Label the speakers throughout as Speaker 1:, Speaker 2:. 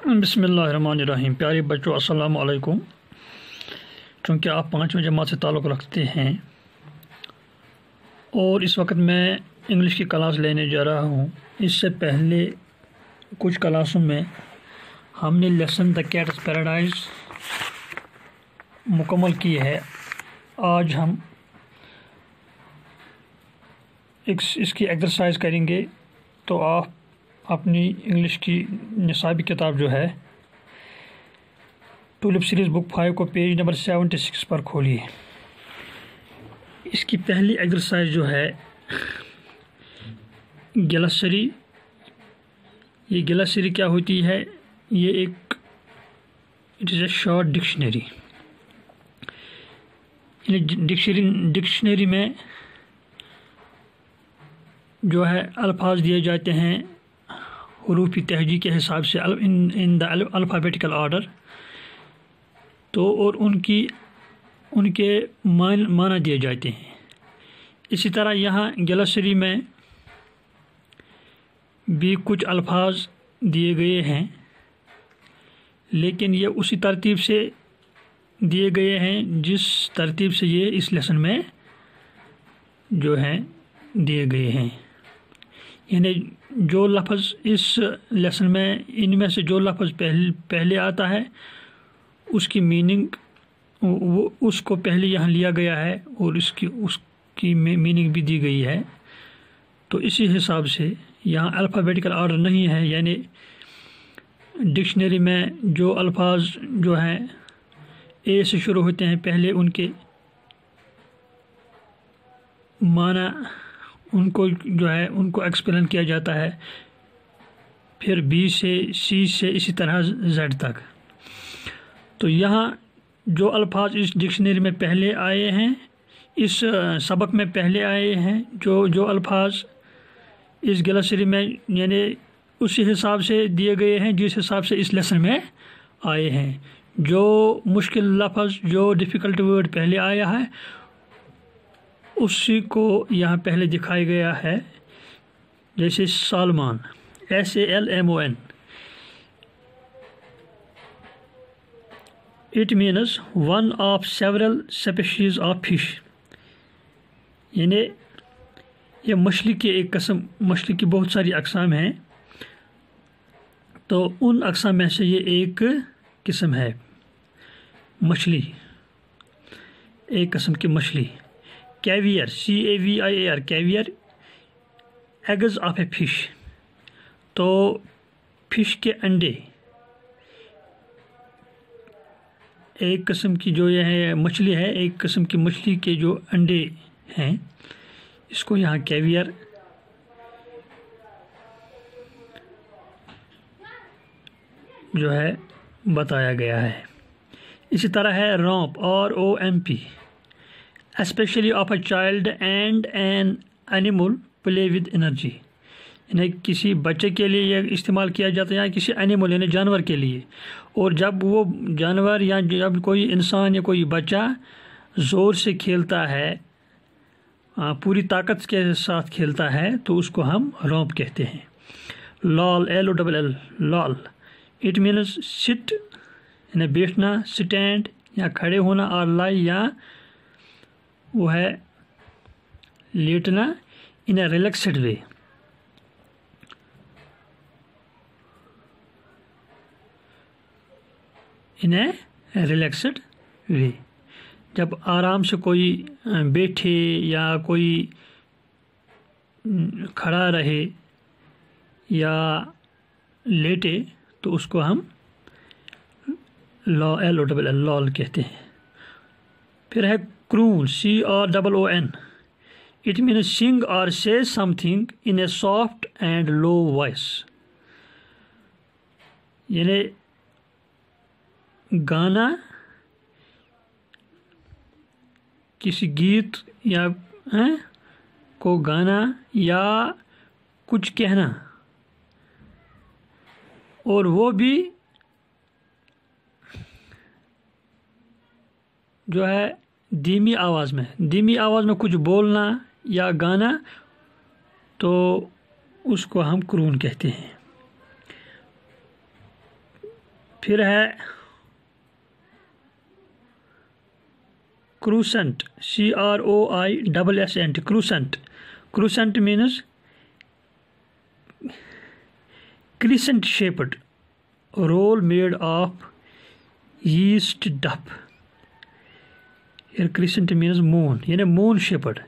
Speaker 1: بسم اللہ الرحمن الرحیم۔ پیارے بچوں السلام علیکم۔ چونکہ آپ 5ویں جماعت سے تعلق رکھتے ہیں اور اس وقت میں انگلش کی کلاس لینے جا رہا ہوں، اس سے پہلے کچھ کلاسوں میں ہم نے لیسن دا کیٹس پیراڈائز مکمل کی ہے۔ آج ہم اس کی ایکسرسائز کریں گے، تو آپ اپنی انگلش کی نصابی کتاب جو ہے ٹولپ سیریز بک 5 کو پیج نمبر 76 پر کھولیے۔ اس کی پہلی ایکسرسائز جو ہے گلاسری۔ یہ گلاسری کیا ہوتی ہے؟ یہ ایک it is a short dictionary. Dictionary میں جو ہے الفاظ دیے جاتے ہیں حروف تہجی کے حساب سے ان دا الفابیٹیکل آرڈر، تو اور ان کے معنی دیے جاتے ہیں۔ اسی طرح یہاں گلاسری میں بھی کچھ الفاظ دیے گئے ہیں، لیکن یہ اسی ترتیب سے دیے گئے ہیں جس ترتیب سے یہ اس لیسن میں جو ہیں دیے گئے ہیں۔ یعنی جو لفظ اس لیسن میں ان میں سے جو لفظ پہلے آتا ہے اس کی میننگ اس کو پہلے یہاں لیا گیا ہے اور اس کی میننگ بھی دی گئی ہے۔ تو اسی حساب سے یہاں الفابیٹیکل آرڈر نہیں ہے، یعنی ڈکشنری میں جو الفاظ جو ہیں اے سے شروع ہوتے ہیں پہلے ان کے معنی ان کو جو ہے ان کو ایکسپلین کیا جاتا ہے، پھر بی سے سی سے اسی طرح زیڈ تک۔ تو یہاں جو الفاظ اس ڈکشنری میں پہلے آئے ہیں، اس سبق میں پہلے آئے ہیں، جو الفاظ اس گلاسری میں یعنی اسی حساب سے دیے گئے ہیں جس حساب سے اس لیسن میں آئے ہیں۔ جو مشکل لفظ جو ڈیفیکلٹ ورڈ پہلے آیا ہے اسی کو یہاں پہلے دکھایا گیا ہے، جیسے سالمان SALMON۔ It means one of several species of fish۔ یعنی یہ مچھلی کی ایک قسم، مچھلی کی بہت ساری اقسام ہیں، تو ان اقسام میں سے یہ ایک قسم ہے مچھلی، ایک قسم کی مچھلی۔ Caviar CAVIAR caviar eggs of a fish. تو فش کے انڈے، ایک قسم کی جو یہ ہے مچھلی ہے، ایک قسم کی مچھلی کے جو انڈے ہیں اس کو یہاں کیویئر جو ہے بتایا گیا ہے۔ اسی طرح ہے romp ROMP، specially of a child and an animal play with energy. یعنی کسی بچے کے لیے یہ استعمال کیا جاتا ہے یا کسی اینیمل یعنی جانور کے لیے، اور جب وہ جانور یا جب کوئی انسان یا کوئی بچہ زور سے کھیلتا ہے، پوری طاقت کے ساتھ کھیلتا ہے، تو اس کو ہم رومپ کہتے ہیں۔ LOL لال اٹ مینز سٹ یعنی بیٹھنا، سٹینڈ یا کھڑے ہونا، اور لائی یا وہ ہے لیٹنا ان اے ریلیکسڈ وے۔ ان اے ریلیکسڈ وے، جب آرام سے کوئی بیٹھے یا کوئی کھڑا رہے یا لیٹے تو اس کو ہم LOL کہتے ہیں۔ پھر ہے کرون CROON۔ اٹ مینس سنگ اور say something in a soft and low voice۔ یعنی گانا، کسی گیت یا کو گانا یا کچھ کہنا، اور وہ بھی جو ہے دھیمی آواز میں کچھ بولنا یا گانا، تو اس کو ہم کرون کہتے ہیں۔ پھر ہے croissant CROISSENT croissant means crescent shaped roll made of yeast duff. Here crescent means moon, یعنی moon shaped.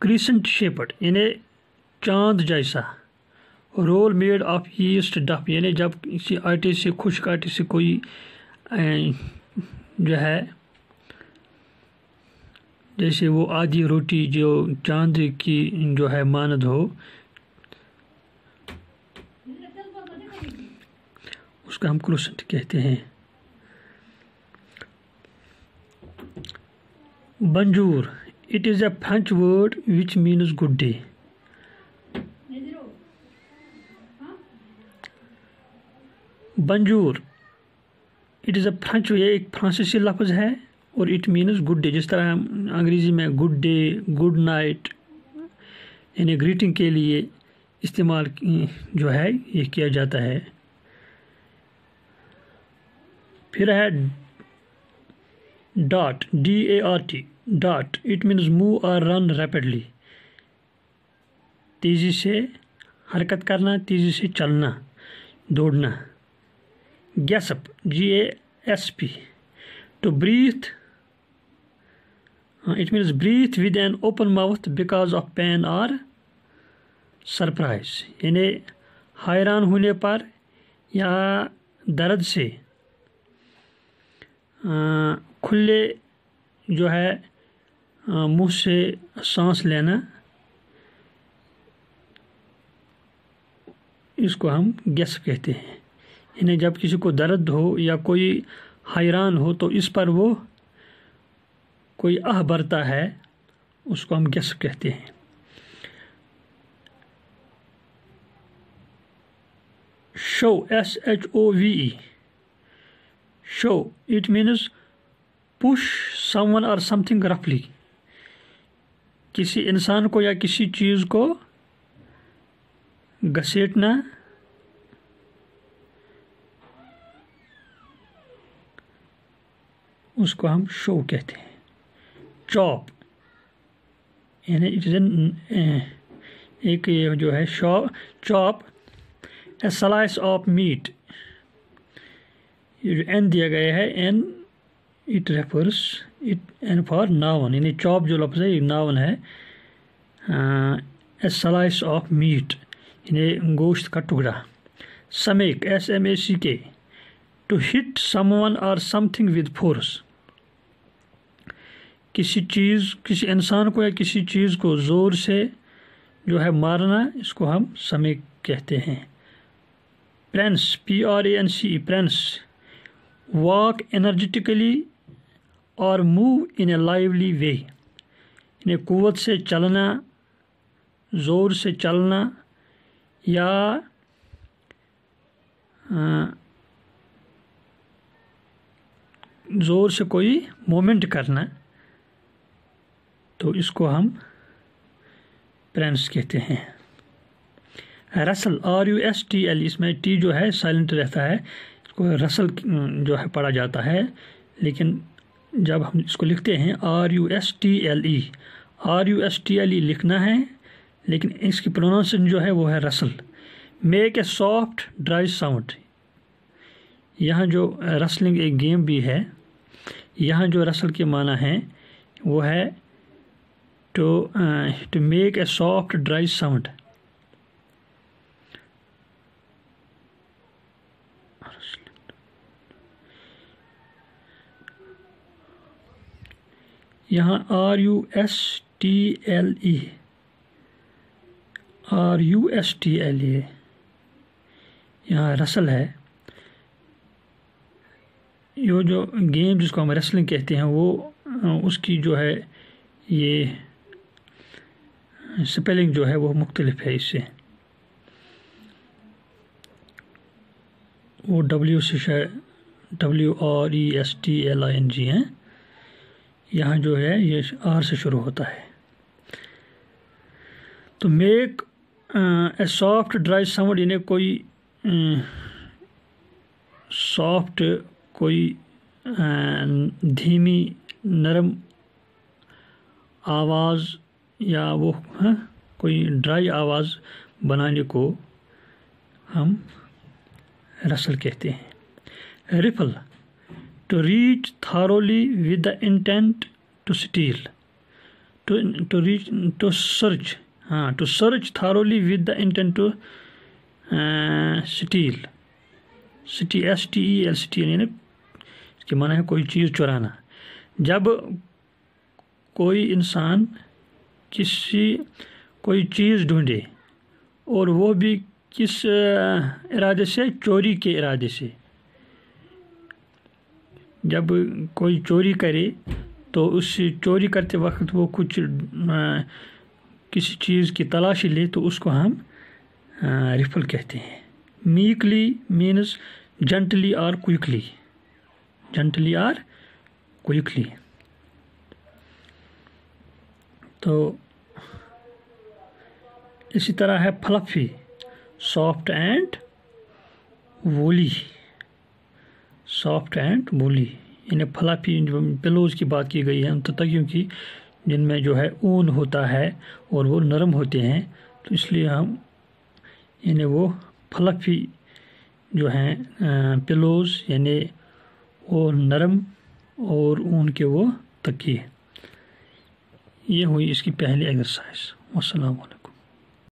Speaker 1: crescent shaped یعنی چاند جیسا. roll made of yeast duff یعنی جب کسی آٹے سے خشک آٹے سے کوئی جو ہے جیسے وہ آدھی روٹی جو چاند کی جو ہے مانند ہو اس کا ہم کروسنٹ کہتے ہیں. بنجور it is a French word which means good day. بنجور it is a French یہ ایک فرانسیسی لفظ ہے اور it means good day. جس طرح ہم انگریزی میں good day good night یعنی گریٹنگ کے لیے استعمال جو ہے یہ کیا جاتا ہے. پھر ہے dot DART dot it means move اور رن ریپڈلی تیزی سے حرکت کرنا تیزی سے چلنا دوڑنا. Gasp GASP to breathe it means breathe with an open mouth because of pain or surprise یعنی حیران ہونے پر یا درد سے کھلے جو ہے منہ سے سانس لینا اس کو ہم گیسپ کہتے ہیں. یعنی جب کسی کو درد ہو یا کوئی حیران ہو تو اس پر وہ کوئی برتا ہے اس کو ہم گیسپ کہتے ہیں. شو SHOWE show it means push someone or something roughly کسی انسان کو یا کسی چیز کو گھسیٹنا اس کو ہم شو کہتے ہیں. چاپ یعنی ایک جو ہے chop a slice of meat یہ جو این دیا گیا ہے n it refers it n for noun یعنی چاپ جو لفظ ہے یہ ناون ہے. اے سلائس آف میٹ یعنی گوشت کا ٹکڑا. Smack SMACK to hit someone or some thing with force کسی انسان کو یا کسی چیز کو زور سے جو ہے مارنا اس کو ہم سمیک کہتے ہیں. Prince PRANCE prince walk energetically or move in a lively way یعنی قوت سے چلنا زور سے چلنا یا زور سے کوئی مومنٹ کرنا تو اس کو ہم پرنس کہتے ہیں. رسل RUSTL اس میں ٹی جو ہے سائلنٹ رہتا ہے اس کو رسل جو ہے پڑھا جاتا ہے لیکن جب ہم اس کو لکھتے ہیں RUSTLE لکھنا ہے لیکن اس کی پروننسیشن جو ہے وہ ہے رسل. Make a soft dry sound یہاں جو رسلنگ ایک گیم بھی ہے یہاں جو رسل کے معنی ہیں وہ ہے to make a soft dry sound. یہاں RUSTLE یہاں رسل ہے. یہ جو گیم جس کو ہم ریسلنگ کہتے ہیں وہ اس کی جو ہے یہ سپیلنگ جو ہے وہ مختلف ہے. اس سے وہ WRESTLING ہیں یہاں جو ہے یہ R سے شروع ہوتا ہے. تو make a soft dry sound یعنی کوئی سافٹ کوئی دھیمی نرم آواز یا وہ کوئی ڈرائی آواز بنانے کو ہم رسل کہتے ہیں. Rifle to reach thoroughly with the intent to steal to search thoroughly with the intent to steal STEL steal یعنی اس کے معنی ہے کوئی چیز چرانا. جب کوئی انسان کوئی چیز ڈھونڈے اور وہ بھی کس ارادے سے؟ چوری کے ارادے سے. جب کوئی چوری کرے تو اس چوری کرتے وقت وہ کچھ کسی چیز کی تلاشی لے تو اس کو ہم رفل کہتے ہیں. میکلی مینز جنٹلی اور کوئکلی. تو اسی طرح ہے فلفی سافٹ اینڈ وولی. یعنی فلفی پلوز کی بات کی گئی ہے ان تکیوں کی جن میں جو ہے اون ہوتا ہے اور وہ نرم ہوتے ہیں، تو اس لیے ہم یعنی وہ فلفی جو ہیں پلوز یعنی وہ نرم اور اون کے وہ تکیے. یہ ہوئی اس کی پہلی ایکسرسائز. والسلام علیکم.